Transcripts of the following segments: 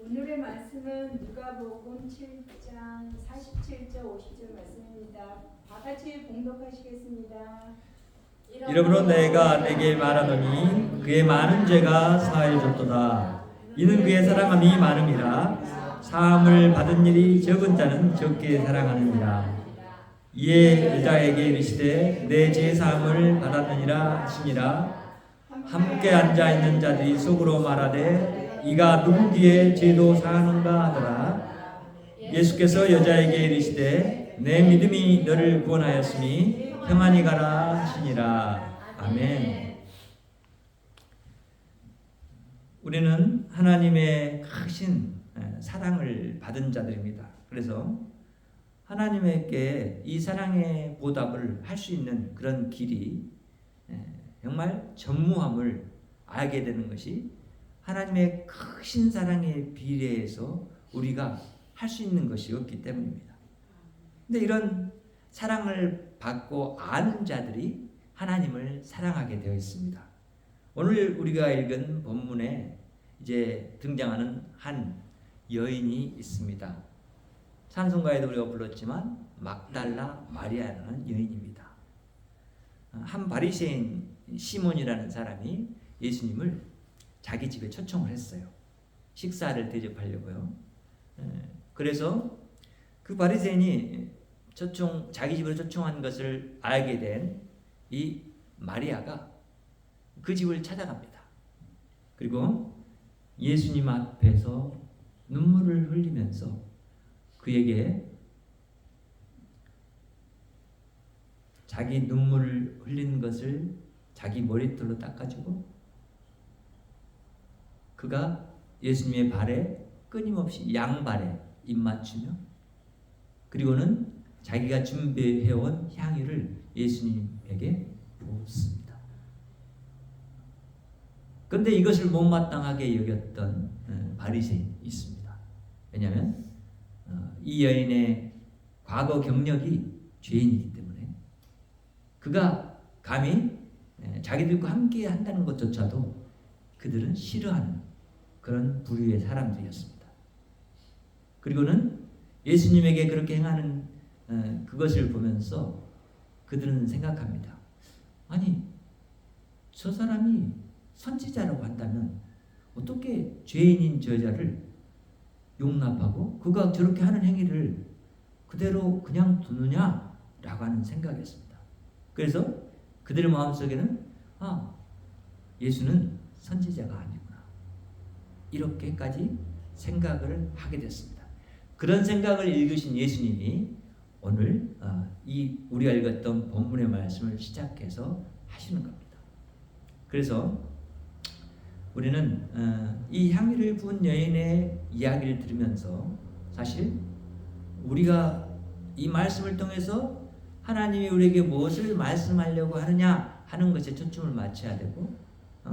오늘의 말씀은 누가복음 7장 47절 50절 말씀입니다. 다 같이 봉독하시겠습니다. 이러므로 내가 내게 말하노니 그의 많은 죄가 사하여졌도다. 이는 그의 사랑함이 많음이라. 사함을 받은 일이 적은 자는 적게 사랑하느니라. 이에 여자에게 이르시되 내 죄 사함을 받았느니라 하시니라. 함께 앉아 있는 자들이 속으로 말하되 이가 누구 귀에 죄도 사하는가 하더라. 예수께서 여자에게 이르시되 내 믿음이 너를 구원하였으니 평안히 가라 하시니라. 아멘. 우리는 하나님의 크신 사랑을 받은 자들입니다. 그래서 하나님께 이 사랑의 보답을 할 수 있는 그런 길이 정말 전무함을 알게 되는 것이 하나님의 크신 사랑에 비례해서 우리가 할 수 있는 것이 없기 때문입니다. 근데 이런 사랑을 받고 아는 자들이 하나님을 사랑하게 되어 있습니다. 오늘 우리가 읽은 본문에 이제 등장하는 한 여인이 있습니다. 찬송가에도 우리가 불렀지만 막달라 마리아라는 여인입니다. 한 바리새인 시몬이라는 사람이 예수님을 자기 집에 초청을 했어요. 식사를 대접하려고요. 그래서 그 바리새인이 자기 집으로 초청한 것을 알게 된 이 마리아가 그 집을 찾아갑니다. 그리고 예수님 앞에서 눈물을 흘리면서 그에게 자기 눈물을 흘린 것을 자기 머리털로 닦아주고 그가 예수님의 발에 끊임없이 양발에 입 맞추며 그리고는 자기가 준비해온 향유를 예수님에게 부었습니다. 그런데 이것을 못마땅하게 여겼던 바리새인이 있습니다. 왜냐하면 이 여인의 과거 경력이 죄인이기 때문에 그가 감히 자기들과 함께 한다는 것조차도 그들은 싫어하는 그런 부류의 사람들이었습니다. 그리고는 예수님에게 그렇게 행하는 그것을 보면서 그들은 생각합니다. 아니, 저 사람이 선지자라고 한다면 어떻게 죄인인 저 여자를 용납하고 그가 저렇게 하는 행위를 그대로 그냥 두느냐라고 하는 생각이었습니다. 그래서 그들의 마음속에는 예수는 선지자가 아니구나 이렇게까지 생각을 하게 됐습니다. 그런 생각을 읽으신 예수님이 오늘 이 우리가 읽었던 본문의 말씀을 시작해서 하시는 겁니다. 그래서 우리는 이 향유를 부은 여인의 이야기를 들으면서 사실 우리가 이 말씀을 통해서 하나님이 우리에게 무엇을 말씀하려고 하느냐 하는 것에 초점을 맞춰야 되고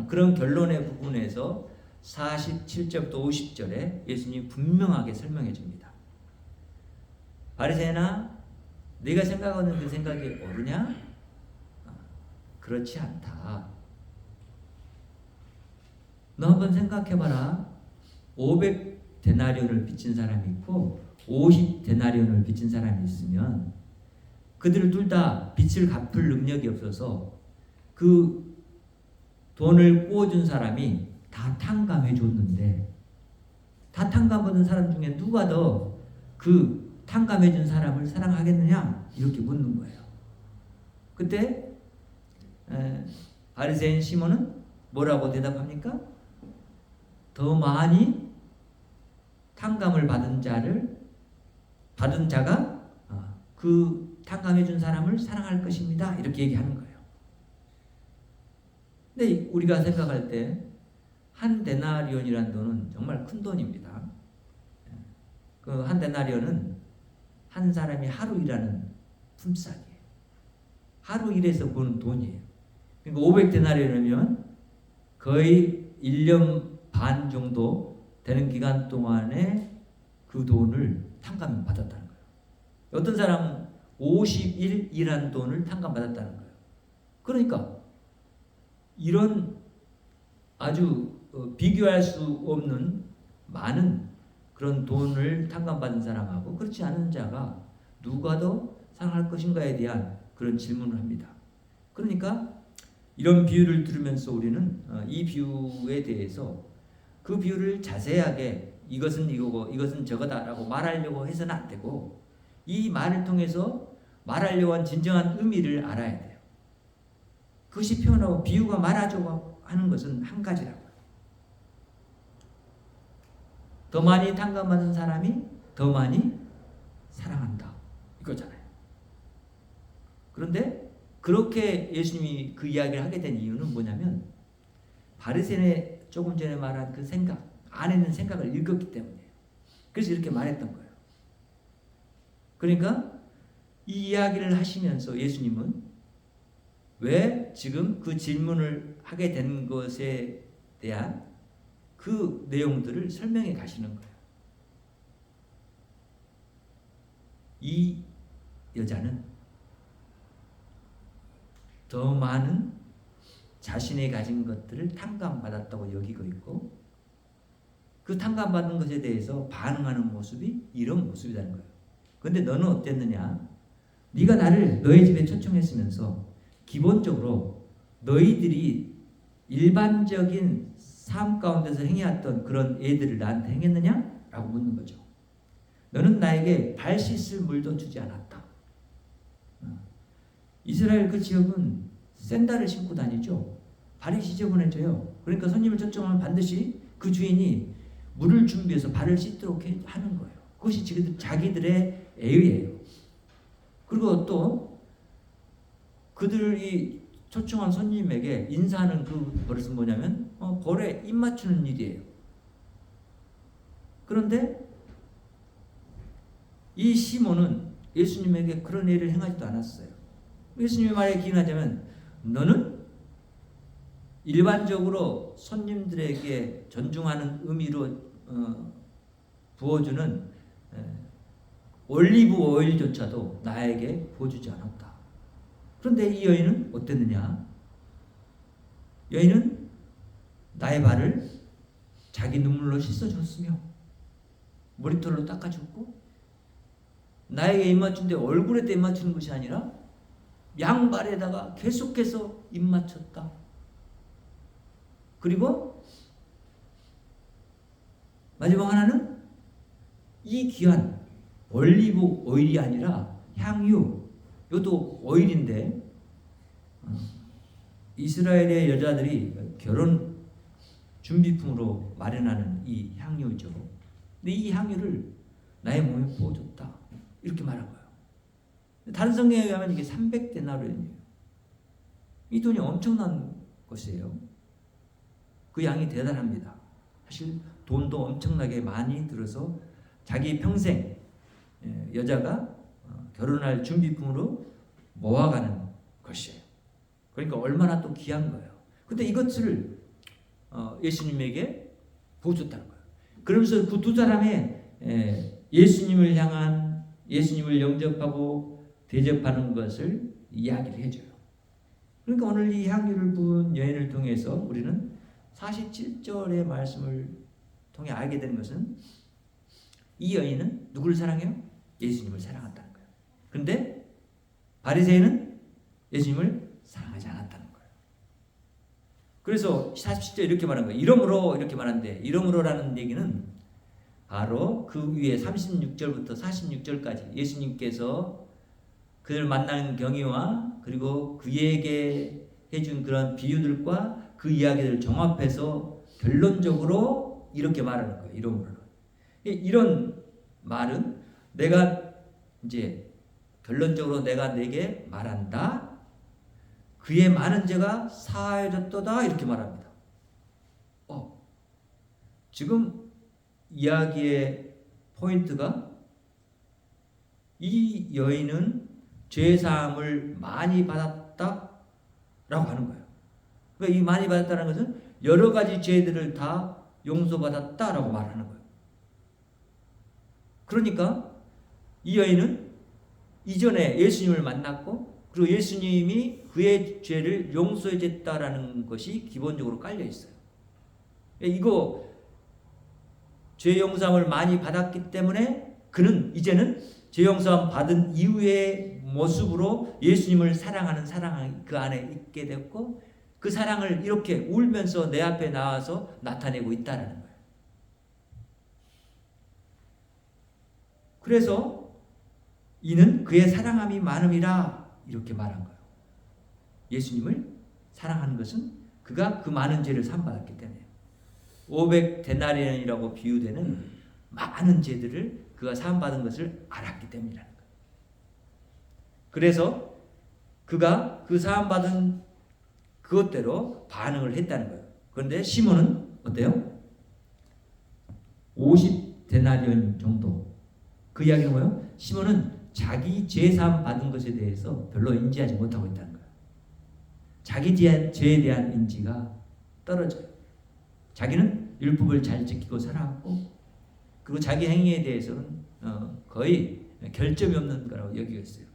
그런 결론의 부분에서 47절부터 50절에 예수님이 분명하게 설명해 줍니다. 바리새인아, 네가 생각하는 그 생각이 옳으냐? 그렇지 않다. 너 한번 생각해봐라. 500데나리온을 빚진 사람이 있고 50데나리온을 빚진 사람이 있으면 그들 둘 다 빚을 갚을 능력이 없어서 그 돈을 꾸어준 사람이 다 탕감해 줬는데 다 탕감받은 사람 중에 누가 더 그 탕감해 준 사람을 사랑하겠느냐? 이렇게 묻는 거예요. 그때 바리새인 시몬은 뭐라고 대답합니까? 더 많이 탕감을 받은 자가 그 탕감해 준 사람을 사랑할 것입니다. 이렇게 얘기하는 거예요. 근데 우리가 생각할 때 한 데나리온이라는 돈은 정말 큰 돈입니다. 그 한 데나리온은 한 사람이 하루 일하는 품삯이에요. 하루 일해서 버는 돈이에요. 그러니까 500데나리온이면 거의 1년 반 정도 되는 기간 동안에 그 돈을 탕감 받았다는 거예요. 어떤 사람은 50일 일한 돈을 탕감 받았다는 거예요. 그러니까 이런 아주 비교할 수 없는 많은 그런 돈을 탕감받은 사람하고 그렇지 않은 자가 누가 더 사랑할 것인가에 대한 그런 질문을 합니다. 그러니까 이런 비유를 들으면서 우리는 이 비유에 대해서 그 비유를 자세하게 이것은 이거고 이것은 저거다라고 말하려고 해서는 안 되고 이 말을 통해서 말하려고 한 진정한 의미를 알아야 돼요. 그것이 표현하고 비유가 말하자고 하는 것은 한 가지라고요. 더 많이 탕감받는 사람이 더 많이 사랑한다 이거잖아요. 그런데 그렇게 예수님이 그 이야기를 하게 된 이유는 뭐냐면 바리새인의 조금 전에 말한 그 생각 안에 있는 생각을 읽었기 때문이에요. 그래서 이렇게 말했던 거예요. 그러니까 이 이야기를 하시면서 예수님은 왜 지금 그 질문을 하게 된 것에 대한 그 내용들을 설명해 가시는 거예요. 이 여자는 더 많은 자신이 가진 것들을 탕감받았다고 여기고 있고 그 탕감받은 것에 대해서 반응하는 모습이 이런 모습이라는 거예요. 그런데 너는 어땠느냐? 네가 나를 너희 집에 초청했으면서 기본적으로 너희들이 일반적인 삶 가운데서 행해왔던 그런 애들을 나한테 행했느냐? 라고 묻는 거죠. 너는 나에게 발 씻을 물도 주지 않았다. 이스라엘 그 지역은 샌들을 신고 다니죠. 발이 지저분해져요. 그러니까 손님을 초청하면 반드시 그 주인이 물을 준비해서 발을 씻도록 하는 거예요. 그것이 자기들의 예의예요. 그리고 또 그들이 초청한 손님에게 인사하는 그 버릇은 뭐냐면 볼에 입 맞추는 일이에요. 그런데 이 시몬은 예수님에게 그런 일을 행하지도 않았어요. 예수님의 말에 기인하자면 너는 일반적으로 손님들에게 존중하는 의미로 부어주는 올리브 오일조차도 나에게 부어주지 않았다. 그런데 이 여인은 어땠느냐? 여인은 나의 발을 자기 눈물로 씻어줬으며 머리털로 닦아줬고 나에게 입맞춘데 얼굴에 입 맞추는 것이 아니라 양발에다가 계속해서 입 맞췄다. 그리고 마지막 하나는 이 귀한 올리브 오일이 아니라 향유, 이것도 오일인데 이스라엘의 여자들이 결혼 준비품으로 마련하는 이 향유죠. 근데 이 향유를 나의 몸에 부어줬다. 이렇게 말한 거예요. 다른 성경에 의하면 이게 300데나리온이에요. 이 돈이 엄청난 것이에요. 그 양이 대단합니다. 사실 돈도 엄청나게 많이 들어서 자기 평생 여자가 결혼할 준비품으로 모아가는 것이에요. 그러니까 얼마나 또 귀한 거예요. 근데 이것을 예수님에게 보여줬다는 거예요. 그러면서 그 두 사람의 예수님을 향한 예수님을 영접하고 대접하는 것을 이야기를 해줘요. 그러니까 오늘 이 향유를 부은 여인을 통해서 우리는 47절의 말씀을 통해 알게 되는 것은 이 여인은 누구를 사랑해요? 예수님을 사랑한다는 거예요. 그런데 바리새인은 예수님을 사랑하지 않았다는 거예요. 그래서 47절 이렇게 말한 거예요. 이러므로 이렇게 말하는데 이러므로라는 얘기는 바로 그 위에 36절부터 46절까지 예수님께서 그를 만나는 경위와 그리고 그에게 해준 그런 비유들과 그 이야기들을 종합해서 결론적으로 이렇게 말하는 거예요. 이러므로. 이런 말은 내가 이제 결론적으로 내가 내게 말한다. 그의 많은 죄가 사하여졌도다 이렇게 말합니다. 지금 이야기의 포인트가 이 여인은 죄사함을 많이 받았다라고 하는 거예요. 그러니까 이 많이 받았다는 것은 여러 가지 죄들을 다 용서받았다라고 말하는 거예요. 그러니까 이 여인은 이전에 예수님을 만났고 그리고 예수님이 그의 죄를 용서해 줬다라는 것이 기본적으로 깔려 있어요. 이거 죄 용서함을 많이 받았기 때문에 그는 이제는 죄 용서함 받은 이후의 모습으로 예수님을 사랑하는 사랑이 그 안에 있게 됐고 그 사랑을 이렇게 울면서 내 앞에 나와서 나타내고 있다는 거예요. 그래서 이는 그의 사랑함이 많음이라 이렇게 말한 거예요. 예수님을 사랑하는 것은 그가 그 많은 죄를 사함받았기 때문에 500데나리온이라고 비유되는 많은 죄들을 그가 사함받은 것을 알았기 때문이라는 거예요. 그래서 그가 그 사함받은 그것대로 반응을 했다는 거예요. 그런데 시몬은 어때요? 50데나리온 정도. 그 이야기는 뭐예요? 시몬은 자기 죄 사함 받은 것에 대해서 별로 인지하지 못하고 있다는 거예요. 자기 죄에 대한 인지가 떨어져요. 자기는 율법을 잘 지키고 살아왔고 그리고 자기 행위에 대해서는 거의 결점이 없는 거라고 여기고 있어요.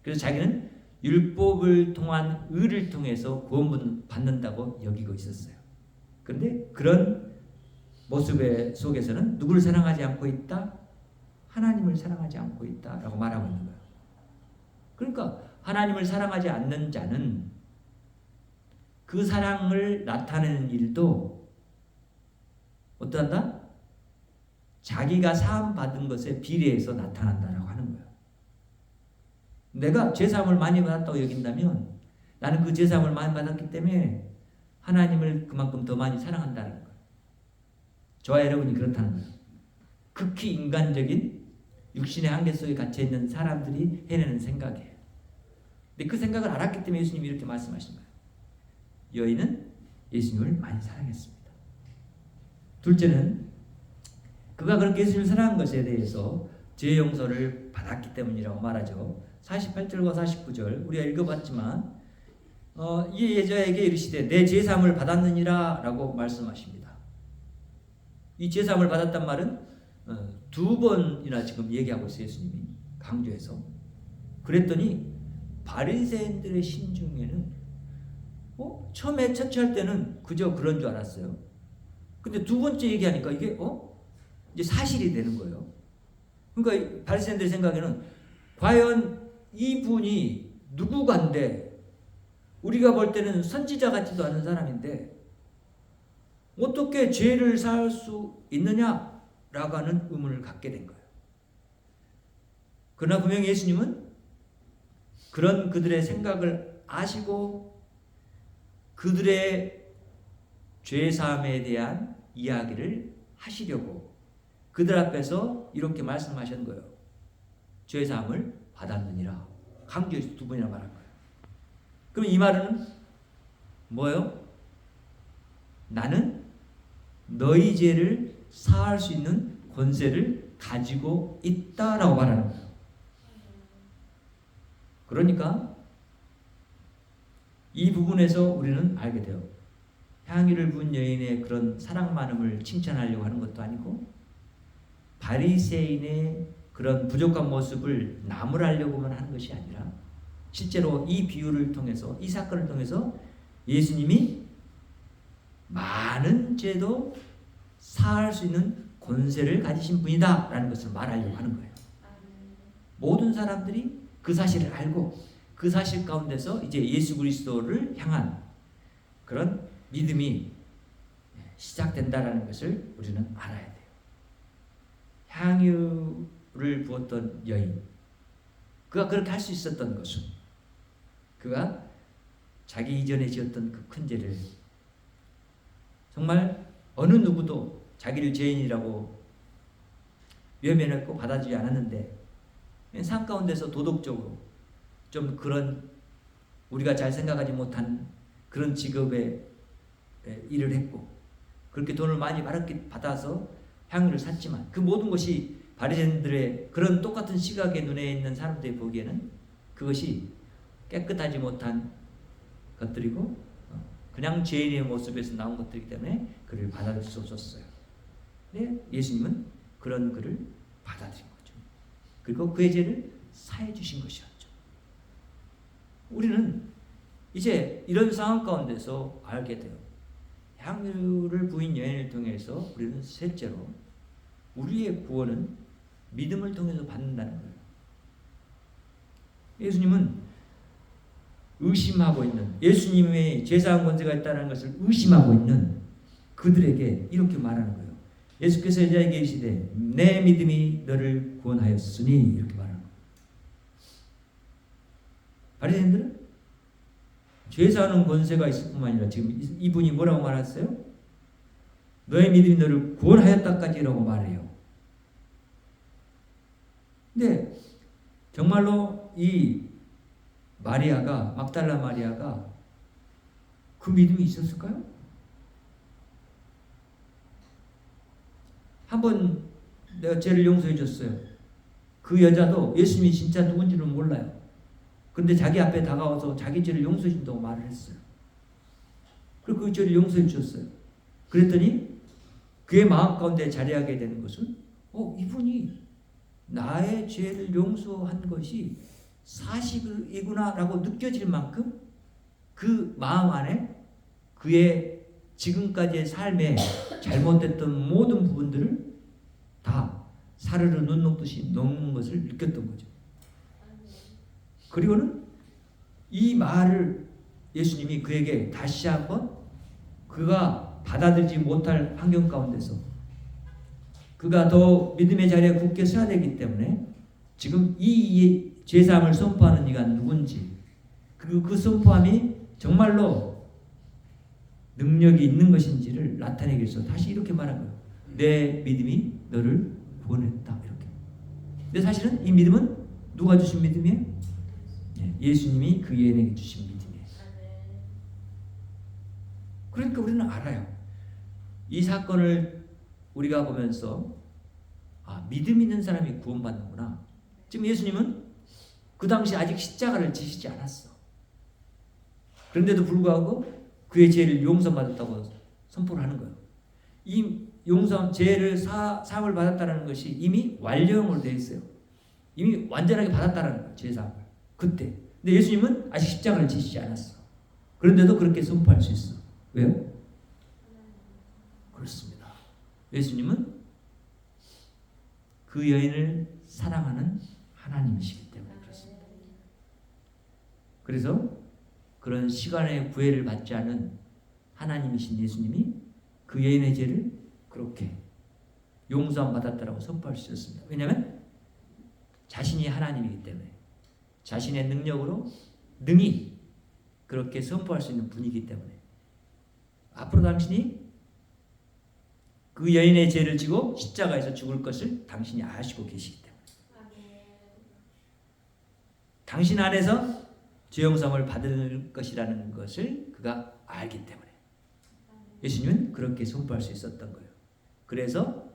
그래서 자기는 율법을 통한 의를 통해서 구원 받는다고 여기고 있었어요. 그런데 그런 모습 속에서는 누구를 사랑하지 않고 있다? 하나님을 사랑하지 않고 있다라고 말하고 있는 거예요. 그러니까 하나님을 사랑하지 않는 자는 그 사랑을 나타내는 일도 어떠한다? 자기가 사함받은 것에 비례해서 나타난다라고 하는 거예요. 내가 죄사함을 많이 받았다고 여긴다면 나는 그 죄사함을 많이 받았기 때문에 하나님을 그만큼 더 많이 사랑한다는 거예요. 저와 여러분이 그렇다는 거예요. 극히 인간적인 육신의 한계 속에 갇혀있는 사람들이 해내는 생각이에요. 근데 그 생각을 알았기 때문에 예수님이 이렇게 말씀하신 거예요. 여인은 예수님을 많이 사랑했습니다. 둘째는 그가 그렇게 예수님을 사랑한 것에 대해서 죄 용서를 받았기 때문이라고 말하죠. 48절과 49절 우리가 읽어봤지만 이 여자에게 이르시되 내 죄사함을 받았느니라 라고 말씀하십니다. 이 죄사함을 받았단 말은 두 번이나 지금 얘기하고 있어요. 예수님이 강조해서. 그랬더니 바리새인들의 심중에는 처음에 첫째 때는 그저 그런 줄 알았어요. 근데 두 번째 얘기하니까 이게 이제 사실이 되는 거예요. 그러니까 바리새인들 생각에는 과연 이분이 누구간데 우리가 볼 때는 선지자 같지도 않은 사람인데 어떻게 죄를 사할 수 있느냐라고 하는 의문을 갖게 된 거예요. 그러나 분명히 예수님은 그런 그들의 생각을 아시고 그들의 죄사함에 대한 이야기를 하시려고 그들 앞에서 이렇게 말씀하신 거예요. 죄사함을 받았느니라. 강조해서 두 번이나 말한 거예요. 그럼 이 말은 뭐예요? 나는 너희 죄를 사할 수 있는 권세를 가지고 있다라고 말하는 거예요. 그러니까 이 부분에서 우리는 알게 돼요. 향유를 부은 여인의 그런 사랑 많음을 칭찬하려고 하는 것도 아니고 바리새인의 그런 부족한 모습을 나무라려고만 하는 것이 아니라 실제로 이 비유를 통해서 이 사건을 통해서 예수님이 많은 죄도 사할 수 있는 권세를 가지신 분이다 라는 것을 말하려고 하는 거예요. 모든 사람들이 그 사실을 알고 그 사실 가운데서 이제 예수 그리스도를 향한 그런 믿음이 시작된다라는 것을 우리는 알아야 돼요. 향유를 부었던 여인, 그가 그렇게 할 수 있었던 것은 그가 자기 이전에 지었던 그 큰 죄를 정말 어느 누구도 자기를 죄인이라고 외면했고 받아주지 않았는데 삶 가운데서 도덕적으로 좀 그런 우리가 잘 생각하지 못한 그런 직업에 일을 했고 그렇게 돈을 많이 받아서 향유를 샀지만 그 모든 것이 바리새인들의 그런 똑같은 시각의 눈에 있는 사람들이 보기에는 그것이 깨끗하지 못한 것들이고 그냥 죄인의 모습에서 나온 것들이기 때문에 그를 받아들일 수 없었어요. 근데 예수님은 그런 그를 받아들인 거죠. 그리고 그의 죄를 사해 주신 것이었죠. 우리는 이제 이런 상황 가운데서 알게 돼요. 향유를 부인 여인을 통해서 우리는 셋째로 우리의 구원은 믿음을 통해서 받는다는 거예요. 예수님은 의심하고 있는, 예수님의 제사한 권세가 있다는 것을 의심하고 있는 그들에게 이렇게 말하는 거예요. 예수께서 여자에게 이르시되 내 믿음이 너를 구원하였으니, 이렇게 말하는 거예요. 바리새인들은 제사하는 권세가 있을 뿐만 아니라 지금 이분이 뭐라고 말했어요? 너의 믿음이 너를 구원하였다까지라고 말해요. 근데 정말로 이 마리아가, 막달라 마리아가 그 믿음이 있었을까요? 한번 내가 죄를 용서해 줬어요. 그 여자도 예수님이 진짜 누군지는 몰라요. 근데 자기 앞에 다가와서 자기 죄를 용서해 준다고 말을 했어요. 그리고 그 죄를 용서해 주셨어요. 그랬더니 그의 마음 가운데 자리하게 되는 것은 이분이 나의 죄를 용서한 것이 사실이구나 라고 느껴질 만큼 그 마음 안에 그의 지금까지의 삶에 잘못됐던 모든 부분들을 다 사르르 눈 녹듯이 녹는 것을 느꼈던 거죠. 그리고는 이 말을 예수님이 그에게 다시 한번 그가 받아들이지 못할 환경 가운데서 그가 더 믿음의 자리에 굳게 서야 되기 때문에 지금 이 제사함을 선포하는 이가 누군지, 그 선포함이 정말로 능력이 있는 것인지를 나타내기 위해서 다시 이렇게 말한 거예요. 내 믿음이 너를 구원했다. 이렇게. 근데 사실은 이 믿음은 누가 주신 믿음이에요? 예수님이 그 여인에게 주신 믿음이에요. 그러니까 우리는 알아요. 이 사건을 우리가 보면서 믿음 있는 사람이 구원받는구나. 지금 예수님은 그 당시 아직 십자가를 지시지 않았어. 그런데도 불구하고 그의 죄를 용서받았다고 선포를 하는 거예요. 이 죄를 사함을 받았다는 것이 이미 완료형으로 되어 있어요. 이미 완전하게 받았다는 거예요. 죄사함을. 그때. 근데 예수님은 아직 십자가를 지시지 않았어. 그런데도 그렇게 선포할 수 있어. 왜요? 그렇습니다. 예수님은 그 여인을 사랑하는 하나님이시기 때문에 그렇습니다. 그래서 그런 시간의 구애를 받지 않은 하나님이신 예수님이 그 여인의 죄를 그렇게 용서함 받았다라고 선포할 수 있었습니다. 왜냐하면 자신이 하나님이기 때문에 자신의 능력으로 능히 그렇게 선포할 수 있는 분이기 때문에 앞으로 당신이 그 여인의 죄를 지고 십자가에서 죽을 것을 당신이 아시고 계시기 때문에 당신 안에서 죄 용서함을 받을 것이라는 것을 그가 알기 때문에 예수님은 그렇게 선포할 수 있었던 거예요. 그래서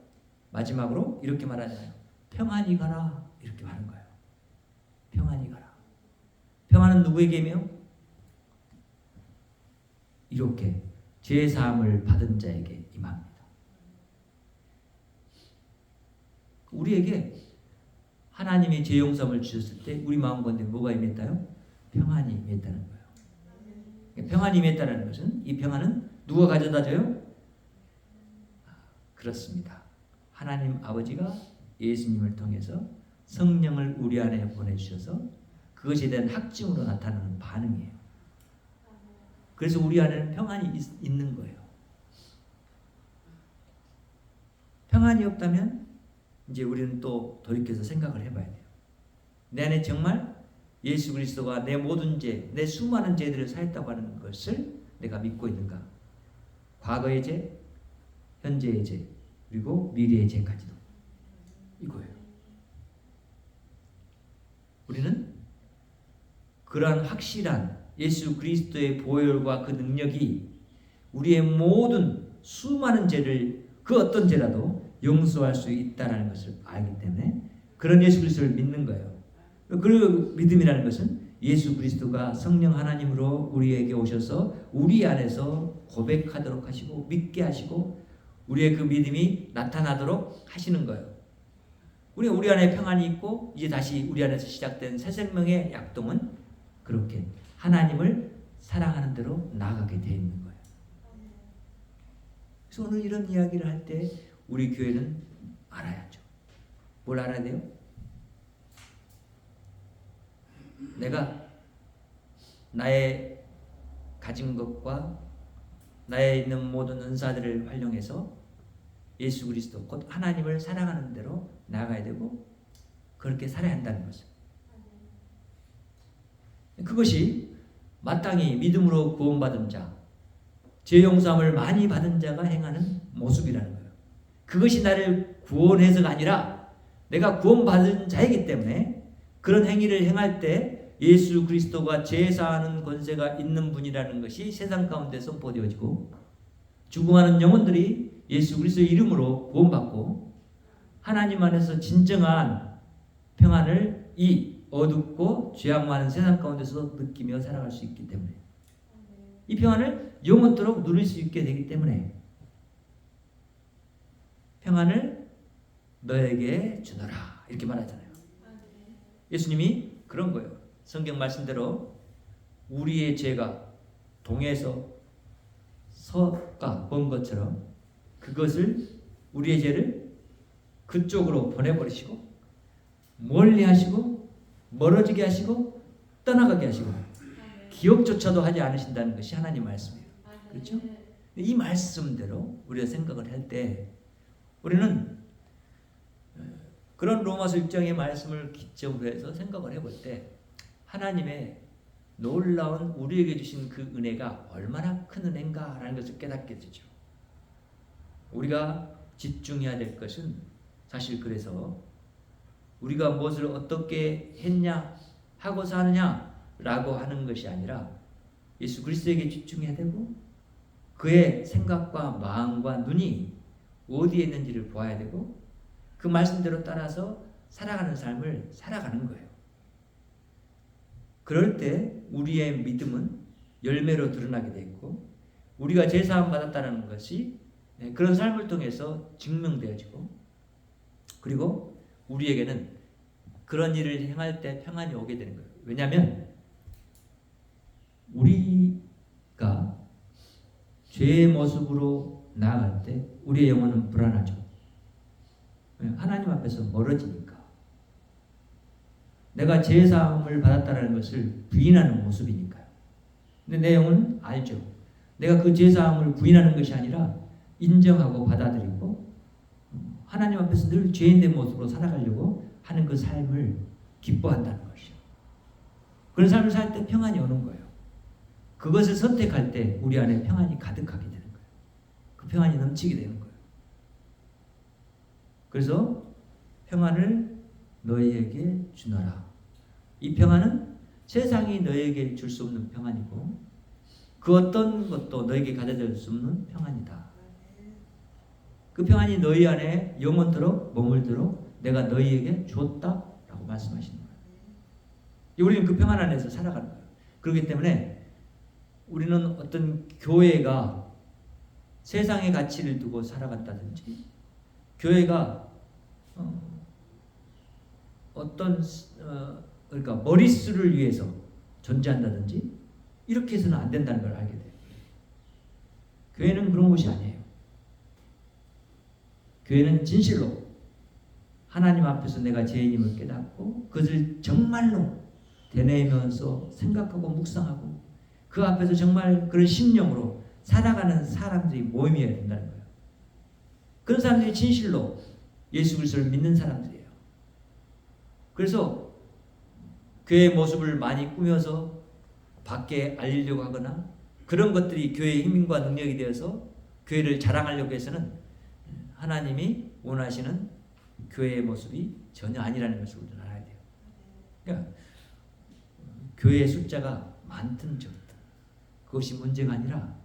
마지막으로 이렇게 말하잖아요. 평안히 가라. 이렇게 말하는 거예요. 평안히 가라. 평안은 누구에게며? 이렇게 죄 사함을 받은 자에게 임합니다. 우리에게 하나님의 죄 용서함을 주셨을 때 우리 마음 가운데 뭐가 임했다요? 평안이 임했다는 거예요. 평안이 임했다는 것은 이 평안은 누가 가져다 줘요? 그렇습니다. 하나님 아버지가 예수님을 통해서 성령을 우리 안에 보내주셔서 그것에 대한 확증으로 나타나는 반응이에요. 그래서 우리 안에는 평안이 있는 거예요. 평안이 없다면 이제 우리는 또 돌이켜서 생각을 해봐야 돼요. 내 안에 정말 예수 그리스도가 내 모든 죄, 내 수많은 죄들을 사했다고 하는 것을 내가 믿고 있는가? 과거의 죄, 현재의 죄, 그리고 미래의 죄까지도 이거예요. 우리는 그러한 확실한 예수 그리스도의 보혈과 그 능력이 우리의 모든 수많은 죄를 그 어떤 죄라도 용서할 수 있다는 것을 알기 때문에 그런 예수 그리스도를 믿는 거예요. 그 믿음이라는 것은 예수 그리스도가 성령 하나님으로 우리에게 오셔서 우리 안에서 고백하도록 하시고 믿게 하시고 우리의 그 믿음이 나타나도록 하시는 거예요. 우리 안에 평안이 있고 이제 다시 우리 안에서 시작된 새 생명의 약동은 그렇게 하나님을 사랑하는 대로 나아가게 되어 있는 거예요. 그래서 오늘 이런 이야기를 할 때 우리 교회는 알아야죠. 뭘 알아야 돼요? 내가 나의 가진 것과 나의 있는 모든 은사들을 활용해서 예수 그리스도 곧 하나님을 사랑하는 대로 나아가야 되고 그렇게 살아야 한다는 것을. 그것이 마땅히 믿음으로 구원받은 자, 죄 용서함을 많이 받은 자가 행하는 모습이라는 거예요. 그것이 나를 구원해서가 아니라 내가 구원받은 자이기 때문에 그런 행위를 행할 때 예수 그리스도가 제사하는 권세가 있는 분이라는 것이 세상 가운데 선포되어지고 죽음하는 영혼들이 예수 그리스도의 이름으로 구원받고 하나님 안에서 진정한 평안을 이 어둡고 죄악 많은 세상 가운데서 느끼며 살아갈 수 있기 때문에 이 평안을 영원토록 누릴 수 있게 되기 때문에 평안을 너에게 주노라 이렇게 말하잖아요. 예수님이 그런 거예요. 성경 말씀대로 우리의 죄가 동에서 서가 본 것처럼 그것을 우리의 죄를 그쪽으로 보내버리시고 멀리 하시고 멀어지게 하시고 떠나가게 하시고 기억조차도 하지 않으신다는 것이 하나님 말씀이에요. 그렇죠? 이 말씀대로 우리가 생각을 할 때 우리는 그런 로마서 6장의 말씀을 기점으로 해서 생각을 해볼 때 하나님의 놀라운 우리에게 주신 그 은혜가 얼마나 큰 은혜인가라는 것을 깨닫게 되죠. 우리가 집중해야 될 것은 사실 그래서 우리가 무엇을 어떻게 했냐 하고 사느냐라고 하는 것이 아니라 예수 그리스도에게 집중해야 되고 그의 생각과 마음과 눈이 어디에 있는지를 보아야 되고 그 말씀대로 따라서 살아가는 삶을 살아가는 거예요. 그럴 때 우리의 믿음은 열매로 드러나게 돼 있고 우리가 제사함 받았다는 것이 그런 삶을 통해서 증명되어지고 그리고 우리에게는 그런 일을 행할 때 평안이 오게 되는 거예요. 왜냐하면 우리가 죄의 모습으로 나아갈 때 우리의 영혼은 불안하죠. 하나님 앞에서 멀어지니까. 내가 제사함을 받았다는 것을 부인하는 모습이니까요. 근데 내 영혼은 알죠. 내가 그 제사함을 부인하는 것이 아니라 인정하고 받아들이고 하나님 앞에서 늘 죄인된 모습으로 살아가려고 하는 그 삶을 기뻐한다는 것이죠. 그런 삶을 살 때 평안이 오는 거예요. 그것을 선택할 때 우리 안에 평안이 가득하게 되는 거예요. 그 평안이 넘치게 되는 거예요. 그래서 평안을 너희에게 주노라. 이 평안은 세상이 너희에게 줄 수 없는 평안이고 그 어떤 것도 너희에게 가져다 줄 수 없는 평안이다. 그 평안이 너희 안에 영원토록 머물도록 내가 너희에게 줬다라고 말씀하시는 거예요. 우리는 그 평안 안에서 살아가는 거예요. 그렇기 때문에 우리는 어떤 교회가 세상의 가치를 두고 살아간다든지 교회가 어떤 그러니까 머릿수를 위해서 존재한다든지 이렇게 해서는 안 된다는 걸 알게 돼요. 교회는 그런 곳이 아니에요. 교회는 진실로 하나님 앞에서 내가 죄인임을 깨닫고 그것을 정말로 되뇌면서 생각하고 묵상하고 그 앞에서 정말 그런 심령으로 살아가는 사람들이 모임이어야 된다는 거예요. 그런 사람들이 진실로 예수 그리스도를 믿는 사람들이에요. 그래서 교회의 모습을 많이 꾸며서 밖에 알리려고 하거나 그런 것들이 교회의 힘과 능력이 되어서 교회를 자랑하려고 해서는 하나님이 원하시는 교회의 모습이 전혀 아니라는 것을 우리는 알아야 돼요. 그러니까 교회의 숫자가 많든 적든 그것이 문제가 아니라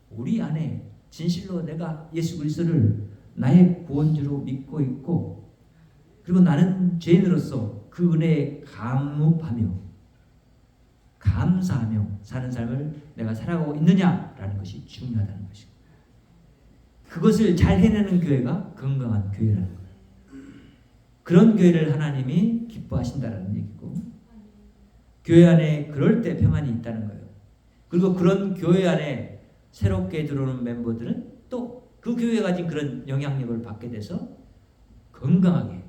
우리 안에 진실로 내가 예수 그리스도를 나의 구원주로 믿고 있고 그리고 나는 죄인으로서 그 은혜에 감묵하며 감사하며 사는 삶을 내가 살아가고 있느냐라는 것이 중요하다는 것이고 그것을 잘 해내는 교회가 건강한 교회라는 거예요. 그런 교회를 하나님이 기뻐하신다는 얘기고 교회 안에 그럴 때 평안이 있다는 거예요. 그리고 그런 교회 안에 새롭게 들어오는 멤버들은 또 그 교회가 가진 그런 영향력을 받게 돼서 건강하게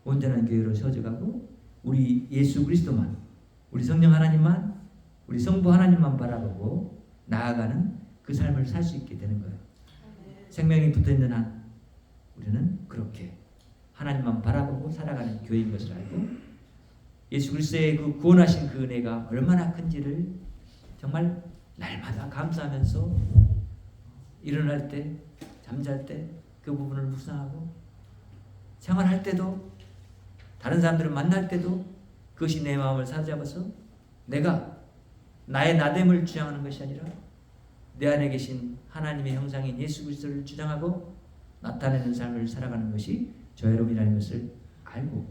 온전한 교회로 세워져가고 우리 예수 그리스도만, 우리 성령 하나님만, 우리 성부 하나님만 바라보고 나아가는 그 삶을 살 수 있게 되는 거예요. 생명이 붙어있는 한 우리는 그렇게 하나님만 바라보고 살아가는 교회인 것을 알고 예수 그리스도의 그 구원하신 그 은혜가 얼마나 큰지를 정말 날마다 감사하면서 일어날 때, 잠잘 때 그 부분을 묵상하고 생활할 때도 다른 사람들을 만날 때도 그것이 내 마음을 사로잡아서 내가 나의 나됨을 주장하는 것이 아니라 내 안에 계신 하나님의 형상인 예수 그리스도를 주장하고 나타내는 삶을 살아가는 것이 저 여러분이라는 것을 알고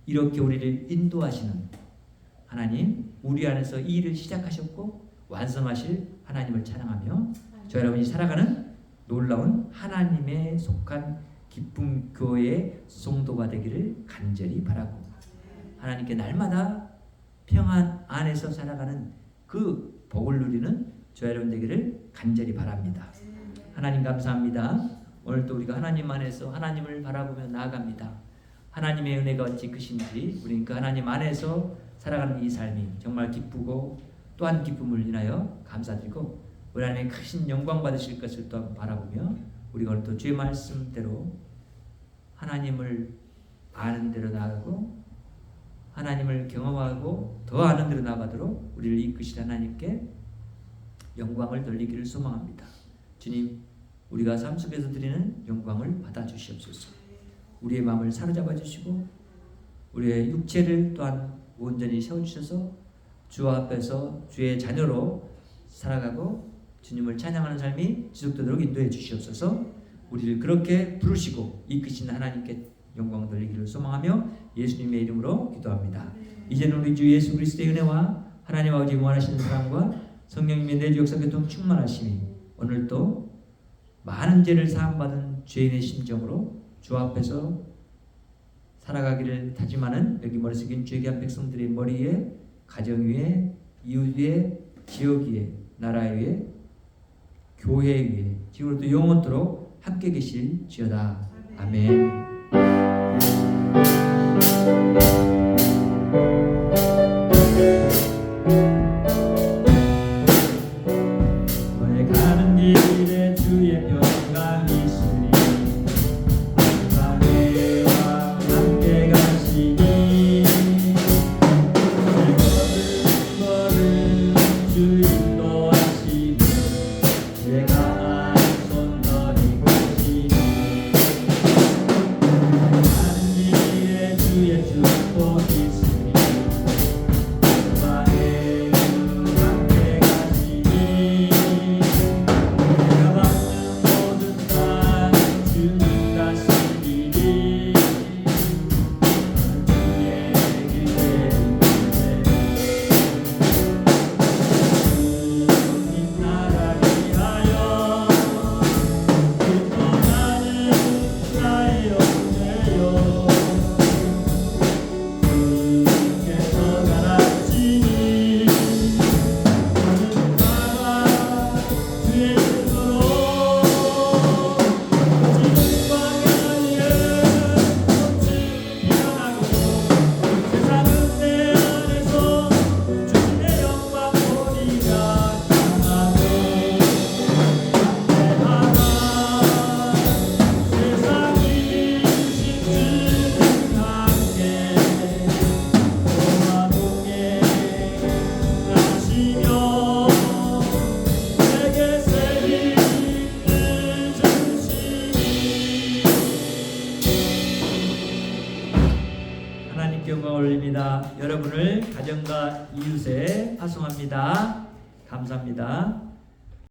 이렇게 우리를 인도하시는 하나님, 우리 안에서 이 일을 시작하셨고 완성하실 하나님을 찬양하며 저 여러분이 살아가는 놀라운 하나님의 속한 기쁨 교회의 성도가 되기를 간절히 바라고 하나님께 날마다 평안 안에서 살아가는 그 복을 누리는 저 여러분 되기를 간절히 바랍니다. 하나님 감사합니다. 오늘도 우리가 하나님 안에서 하나님을 바라보며 나아갑니다. 하나님의 은혜가 어찌 크신지 우리는 그 하나님 안에서 살아가는 이 삶이 정말 기쁘고 또한 기쁨을 인하여 감사드리고 우리 하나님의 크신 영광 받으실 것을 또 바라보며 우리가 오늘 또 주의 말씀대로 하나님을 아는 대로 나아가고 하나님을 경험하고 더 아는 대로 나아가도록 우리를 이끄실 하나님께 영광을 돌리기를 소망합니다. 주님, 우리가 삶 속에서 드리는 영광을 받아주시옵소서. 우리의 마음을 사로잡아 주시고 우리의 육체를 또한 온전히 세워주셔서 주 앞에서 주의 자녀로 살아가고 주님을 찬양하는 삶이 지속되도록 인도해 주시옵소서. 우리를 그렇게 부르시고 이끄신 하나님께 영광 돌리기를 소망하며 예수님의 이름으로 기도합니다. 이제는 우리 주 예수 그리스도의 은혜와 하나님 아버지 원하시는 사랑과 성령님의 내주 역사 교통 충만하심이 오늘도 많은 죄를 사함받은 죄인의 심정으로 주 앞에서 살아가기를 다짐하는 여기 머리 숙인 주의 귀한 백성들의 머리 위에, 가정 위에, 이웃 위에, 지역 위에, 나라 위에, 교회 위에 지금부터 영원토록 함께 계실지어다. 아멘. 너의 가는 길에 주의 평강이 있으니 나와 함께 가시니 내 걸음 주 인도하시니 내 강한 손 너희 가시니 가는 길에 주의 축복이 있으니 나의 함께 가시니 내가 받는 모든 상 주님 다스리니 주의 길에 주님 나라 위하여 기뻐하는 나의 영예여 주께서 가라지니 나는 나라 주의 뜻으로 지금과 향하여 꽃이 피어나고 세상은 내 안에서 주님의 영광 보리라 강하고 담대하라 세상이 주신 주님 함께 동화동에 가시며 내게 새 힘을 주시니 하나님께 영광을 올립니다. 여러분을 가정과 이웃에 파송합니다. 감사합니다.